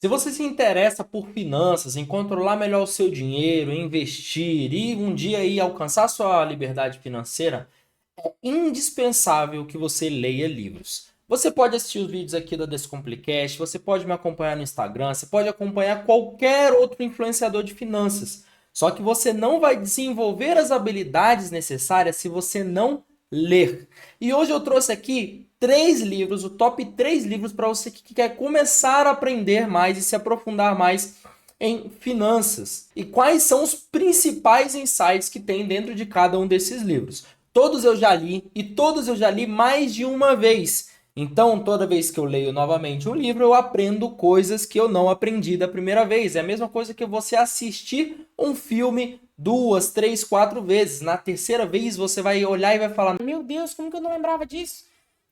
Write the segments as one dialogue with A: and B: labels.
A: Se você se interessa por finanças, em controlar melhor o seu dinheiro, em investir e um dia aí alcançar sua liberdade financeira, é indispensável que você leia livros. Você pode assistir os vídeos aqui da Descomplicast, você pode me acompanhar no Instagram, você pode acompanhar qualquer outro influenciador de finanças. Só que você não vai desenvolver as habilidades necessárias se você não ler. E hoje eu trouxe aqui três livros, o top 3 livros para você que quer começar a aprender mais e se aprofundar mais em finanças. E quais são os principais insights que tem dentro de cada um desses livros? Todos eu já li e todos eu já li mais de uma vez. Então, toda vez que eu leio novamente um livro, eu aprendo coisas que eu não aprendi da primeira vez. É a mesma coisa que você assistir um filme duas, três, quatro vezes. Na terceira vez, você vai olhar e vai falar:
B: Meu Deus, como que eu não lembrava disso?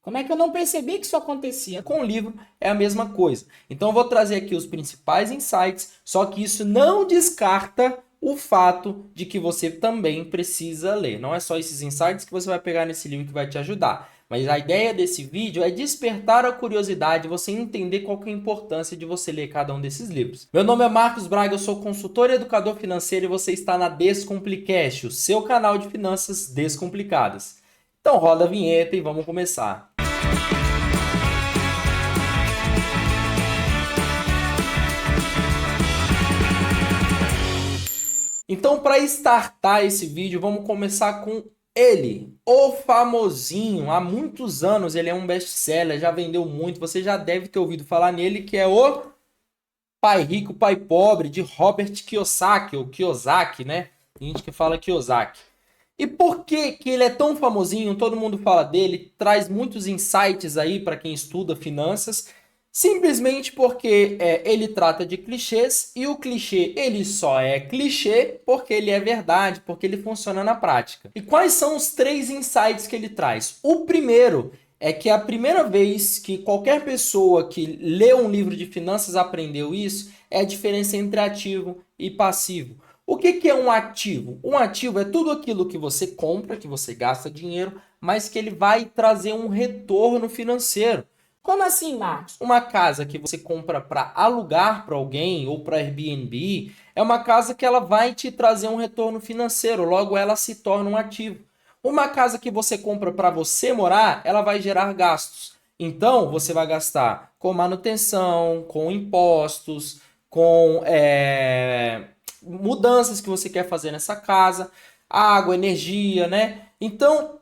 B: Como é que eu não percebi que isso acontecia?
A: com o livro é a mesma coisa. Então, eu vou trazer aqui os principais insights, só que isso não descarta o fato de que você também precisa ler. Não é só esses insights que você vai pegar nesse livro que vai te ajudar. Mas a ideia desse vídeo é despertar a curiosidade, você entender qual que é a importância de você ler cada um desses livros. Meu nome é Marcos Braga, eu sou consultor e educador financeiro e você está na Descomplicast, o seu canal de finanças descomplicadas. Então roda a vinheta e vamos começar. Então, para startar esse vídeo, vamos começar com ele, o famosinho. Há muitos anos ele é um best-seller, já vendeu muito. Você já deve ter ouvido falar nele, que é o Pai Rico, Pai Pobre, de Robert Kiyosaki, ou Kiyosaki, né? Tem gente que fala Kiyosaki. E por que que ele é tão famosinho? Todo mundo fala dele, traz muitos insights aí para quem estuda finanças. Simplesmente porque ele trata de clichês e o clichê ele só é clichê porque ele é verdade, porque ele funciona na prática. E quais são os três insights que ele traz? O primeiro é que a primeira vez que qualquer pessoa que lê um livro de finanças aprendeu isso é a diferença entre ativo e passivo. O que que é um ativo? Um ativo é tudo aquilo que você compra, que você gasta dinheiro, mas que ele vai trazer um retorno financeiro.
B: Como assim, Marcos?
A: Uma casa que você compra para alugar para alguém ou para Airbnb é uma casa que ela vai te trazer um retorno financeiro, logo ela se torna um ativo. Uma casa que você compra para você morar, ela vai gerar gastos. Então, você vai gastar com manutenção, com impostos, com mudanças que você quer fazer nessa casa, água, energia, né? Então,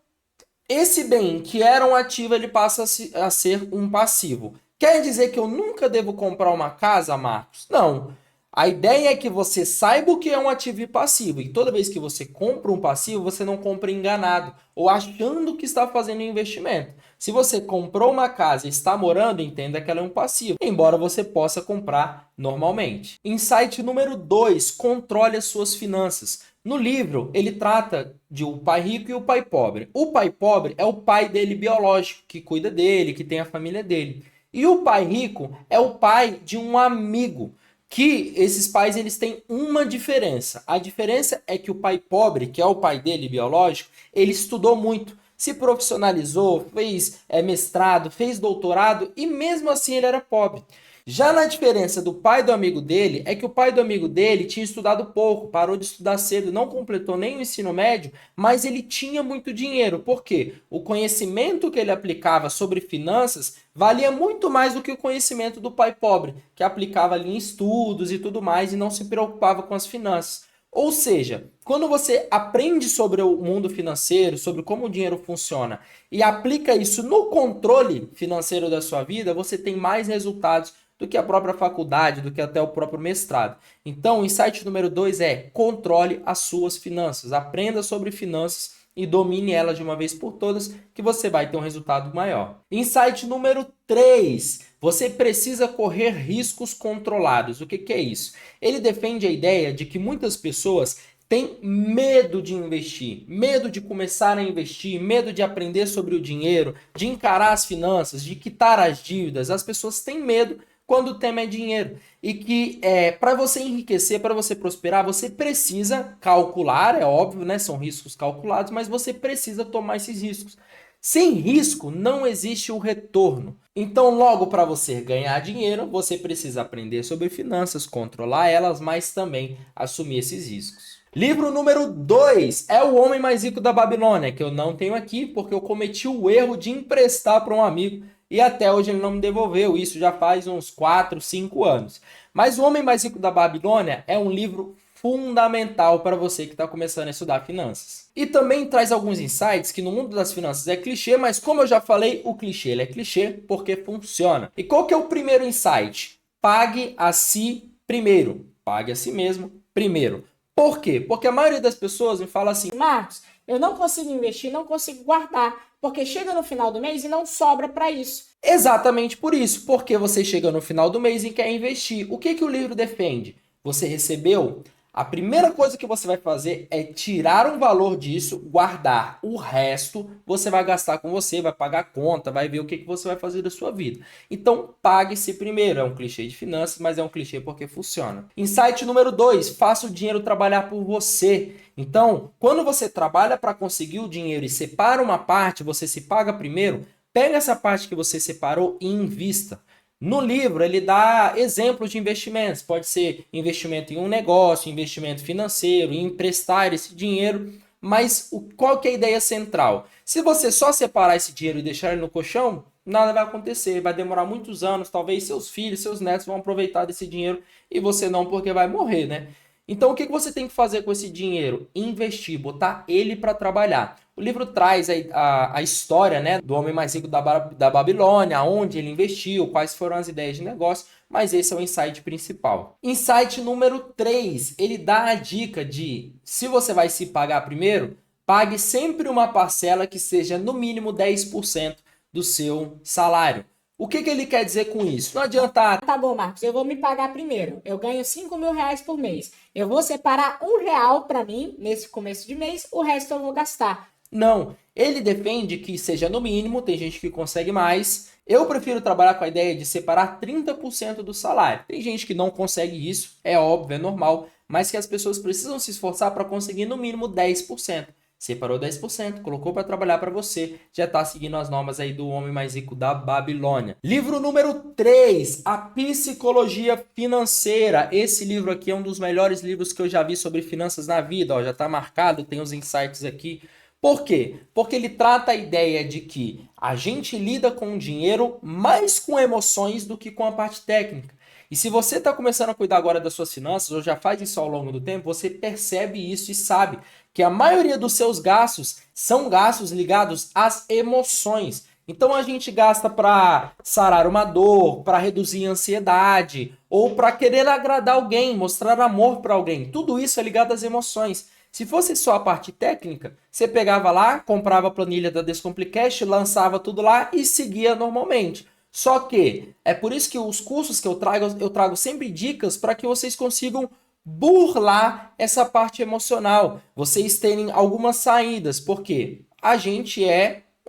A: esse bem que era um ativo, ele passa a ser um passivo. Quer dizer que eu nunca devo comprar uma casa, Marcos? Não. A ideia é que você saiba o que é um ativo e passivo. E toda vez que você compra um passivo, você não compra enganado ou achando que está fazendo um investimento. Se você comprou uma casa e está morando, entenda que ela é um passivo, embora você possa comprar normalmente. Insight número 2, controle as suas finanças. No livro, ele trata de o pai rico e o pai pobre. O pai pobre é o pai dele biológico, que cuida dele, que tem a família dele. E o pai rico é o pai de um amigo, que esses pais eles têm uma diferença. A diferença é que o pai pobre, que é o pai dele biológico, ele estudou muito, se profissionalizou, fez mestrado, fez doutorado e mesmo assim ele era pobre. Já na diferença do pai do amigo dele, é que o pai do amigo dele tinha estudado pouco, parou de estudar cedo, não completou nem o ensino médio, mas ele tinha muito dinheiro. Por quê? O conhecimento que ele aplicava sobre finanças valia muito mais do que o conhecimento do pai pobre, que aplicava ali em estudos e tudo mais e não se preocupava com as finanças. Ou seja, quando você aprende sobre o mundo financeiro, sobre como o dinheiro funciona e aplica isso no controle financeiro da sua vida, você tem mais resultados do que a própria faculdade, do que até o próprio mestrado. Então, o insight número 2 é controle as suas finanças. Aprenda sobre finanças e domine elas de uma vez por todas, que você vai ter um resultado maior. Insight número 3. Você precisa correr riscos controlados. O que é isso? Ele defende a ideia de que muitas pessoas têm medo de investir, medo de começar a investir, medo de aprender sobre o dinheiro, de encarar as finanças, de quitar as dívidas. As pessoas têm medo quando o tema é dinheiro. E que para você enriquecer, para você prosperar, você precisa calcular, é óbvio, né? São riscos calculados, mas você precisa tomar esses riscos. Sem risco não existe o retorno. Então, logo para você ganhar dinheiro, você precisa aprender sobre finanças, controlar elas, mas também assumir esses riscos. Livro número 2 é O Homem Mais Rico da Babilônia, que eu não tenho aqui porque eu cometi o erro de emprestar para um amigo e até hoje ele não me devolveu. Isso já faz uns 4, 5 anos. Mas O Homem Mais Rico da Babilônia é um livro fundamental para você que está começando a estudar finanças. E também traz alguns insights que no mundo das finanças é clichê, mas como eu já falei, o clichê ele é clichê porque funciona. E qual que é o primeiro insight? Pague a si primeiro. Pague a si mesmo primeiro. Por quê? Porque a maioria das pessoas me fala assim:
B: Marcos, eu não consigo investir, não consigo guardar, porque chega no final do mês e não sobra para isso.
A: exatamente por isso, porque você chega no final do mês e quer investir. O que que o livro defende? Você recebeu? A primeira coisa que você vai fazer é tirar um valor disso, guardar. O resto você vai gastar com você, vai pagar a conta, vai ver o que que você vai fazer da sua vida. Então, pague-se primeiro. É um clichê de finanças, mas é um clichê porque funciona. Insight número 2, faça o dinheiro trabalhar por você. Então, quando você trabalha para conseguir o dinheiro e separa uma parte, você se paga primeiro, pega essa parte que você separou e invista. No livro, ele dá exemplos de investimentos. Pode ser investimento em um negócio, investimento financeiro, emprestar esse dinheiro. Mas qual que é a ideia central? Se você só separar esse dinheiro e deixar ele no colchão, nada vai acontecer. Vai demorar muitos anos. Talvez seus filhos, seus netos vão aproveitar desse dinheiro e você não, porque vai morrer, né? Então, o que você tem que fazer com esse dinheiro? Investir, botar ele para trabalhar. O livro traz a história, né, do homem mais rico da Babilônia, onde ele investiu, quais foram as ideias de negócio, mas esse é o insight principal. Insight número 3, ele dá a dica de, se você vai se pagar primeiro, pague sempre uma parcela que seja no mínimo 10% do seu salário. O que ele quer dizer com isso? Não adianta...
B: Tá bom, Marcos, eu vou me pagar primeiro. Eu ganho 5 mil reais por mês. Eu vou separar R$ 1 para mim nesse começo de mês, o resto eu vou gastar.
A: Não, ele defende que seja no mínimo, tem gente que consegue mais. Eu prefiro trabalhar com a ideia de separar 30% do salário. Tem gente que não consegue isso, é óbvio, é normal, mas que as pessoas precisam se esforçar para conseguir no mínimo 10%. Separou 10%, colocou para trabalhar para você, já está seguindo as normas aí do Homem Mais Rico da Babilônia. Livro número 3, A Psicologia Financeira. Esse livro aqui é um dos melhores livros que eu já vi sobre finanças na vida. Ó, já está marcado, tem os insights aqui. Por quê? Porque ele trata a ideia de que a gente lida com o dinheiro mais com emoções do que com a parte técnica. E se você está começando a cuidar agora das suas finanças, ou já faz isso ao longo do tempo, você percebe isso e sabe que a maioria dos seus gastos são gastos ligados às emoções. Então a gente gasta para sarar uma dor, para reduzir a ansiedade, ou para querer agradar alguém, mostrar amor para alguém. Tudo isso é ligado às emoções. Se fosse só a parte técnica, você pegava lá, comprava a planilha da Descomplicast, lançava tudo lá e seguia normalmente. Só que é por isso que os cursos que eu trago sempre dicas para que vocês consigam burlar essa parte emocional. Vocês terem algumas saídas, porque a gente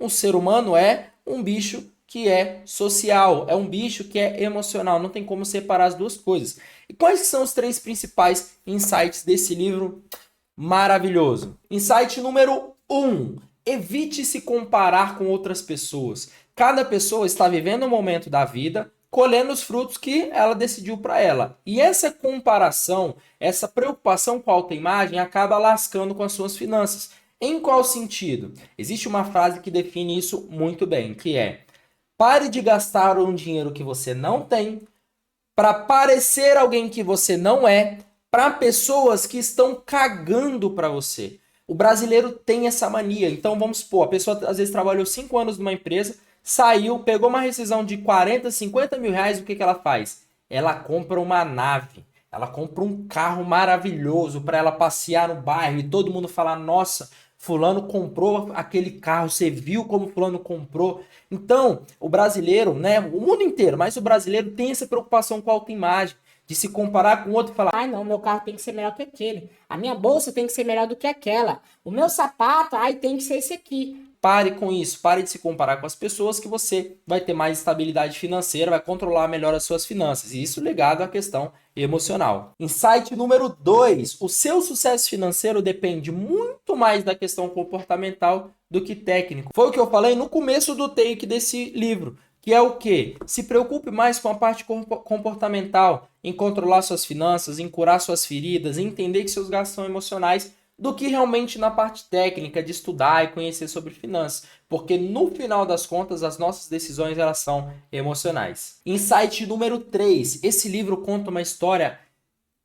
A: um ser humano é um bicho que é social, é um bicho que é emocional, não tem como separar as duas coisas. E quais são os 3 principais insights desse livro maravilhoso? Insight número 1, evite se comparar com outras pessoas. Cada pessoa está vivendo um momento da vida, colhendo os frutos que ela decidiu para ela. E essa comparação, essa preocupação com a autoimagem acaba lascando com as suas finanças. Em qual sentido? Existe uma frase que define isso muito bem, que é: pare de gastar um dinheiro que você não tem para parecer alguém que você não é, para pessoas que estão cagando para você. O brasileiro tem essa mania. Então vamos supor, a pessoa às vezes trabalhou 5 anos numa empresa, saiu, pegou uma rescisão de 40, 50 mil reais, o que ela faz? Ela compra uma nave, ela compra um carro maravilhoso para ela passear no bairro e todo mundo falar: nossa, fulano comprou aquele carro, você viu como fulano comprou? Então, o brasileiro, né, o mundo inteiro, mas o brasileiro tem essa preocupação com a autoimagem, de se comparar com o outro e falar:
B: ai não, meu carro tem que ser melhor que aquele. A minha bolsa tem que ser melhor do que aquela. O meu sapato, ai, tem que ser esse aqui.
A: pare com isso, pare de se comparar com as pessoas que você vai ter mais estabilidade financeira, vai controlar melhor as suas finanças. E isso ligado à questão emocional. Insight número 2, o seu sucesso financeiro depende muito mais da questão comportamental do que técnico. Foi o que eu falei no começo do take desse livro, que é o quê? Se preocupe mais com a parte comportamental, em controlar suas finanças, em curar suas feridas, em entender que seus gastos são emocionais, do que realmente na parte técnica de estudar e conhecer sobre finanças, porque no final das contas as nossas decisões elas são emocionais. Insight número 3, esse livro conta uma história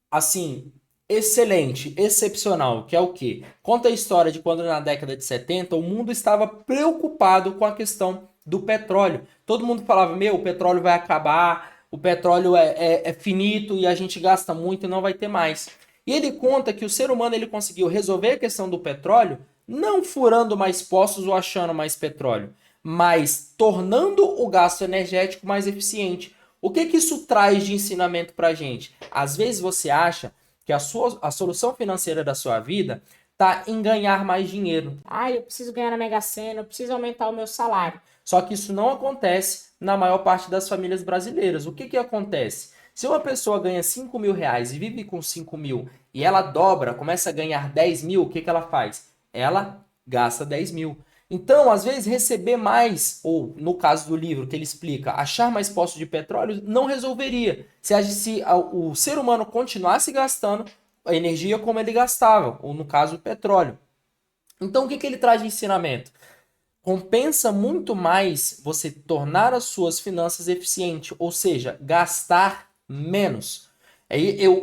A: assim excelente, excepcional, que é o quê? Conta a história de quando na década de 70 o mundo estava preocupado com a questão do petróleo. Todo mundo falava, meu, o petróleo vai acabar, o petróleo é finito e a gente gasta muito e não vai ter mais. E ele conta que o ser humano ele conseguiu resolver a questão do petróleo não furando mais poços ou achando mais petróleo, mas tornando o gasto energético mais eficiente. O que isso traz de ensinamento para a gente? Às vezes você acha que a solução financeira da sua vida está em ganhar mais dinheiro.
B: Ah, eu preciso ganhar na Mega Sena, eu preciso aumentar o meu salário.
A: Só que isso não acontece na maior parte das famílias brasileiras. O que acontece? Se uma pessoa ganha 5 mil reais e vive com 5 mil e ela dobra, começa a ganhar 10 mil, o que ela faz? Ela gasta 10 mil. Então, às vezes, receber mais, ou no caso do livro que ele explica, achar mais poços de petróleo, não resolveria. Se o ser humano continuasse gastando a energia como ele gastava, ou no caso o petróleo. Então, o que ele traz de ensinamento? Compensa muito mais você tornar as suas finanças eficientes, ou seja, gastar menos.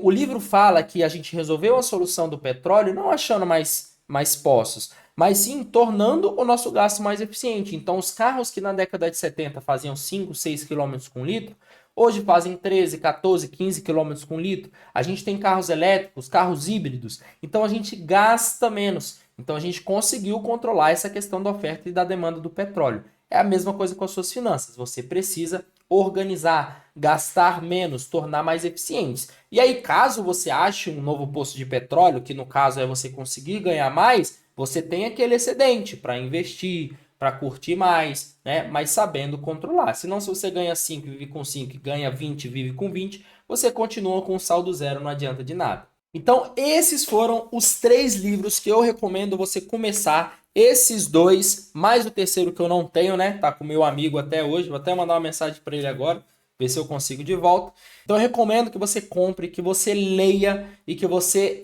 A: O livro fala que a gente resolveu a solução do petróleo não achando mais poços, mas sim tornando o nosso gasto mais eficiente. Então, os carros que na década de 70 faziam 5, 6 km com litro, hoje fazem 13, 14, 15 km com litro. A gente tem carros elétricos, carros híbridos, então a gente gasta menos. Então a gente conseguiu controlar essa questão da oferta e da demanda do petróleo. É a mesma coisa com as suas finanças. Você precisa organizar, gastar menos, tornar mais eficientes. E aí, caso você ache um novo poço de petróleo, que no caso é você conseguir ganhar mais, você tem aquele excedente para investir, para curtir mais, né? Mas sabendo controlar. Senão, se você ganha 5 e vive com 5, ganha 20 e vive com 20, você continua com o saldo zero, não adianta de nada. Então, esses foram os 3 livros que eu recomendo você começar. Esses 2, mais o terceiro que eu não tenho, né? Tá com meu amigo até hoje. Vou até mandar uma mensagem para ele agora, ver se eu consigo de volta. Então, eu recomendo que você compre, que você leia e que você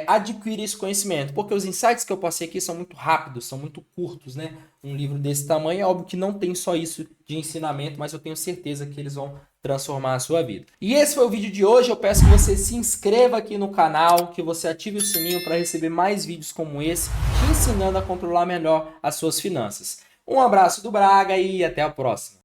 A: adquira esse conhecimento. Porque os insights que eu passei aqui são muito rápidos, são muito curtos, né? Um livro desse tamanho, é óbvio que não tem só isso de ensinamento, mas eu tenho certeza que eles vão transformar a sua vida. E esse foi o vídeo de hoje. Eu peço que você se inscreva aqui no canal, que você ative o sininho para receber mais vídeos como esse, te ensinando a controlar melhor as suas finanças. Um abraço do Braga e até a próxima.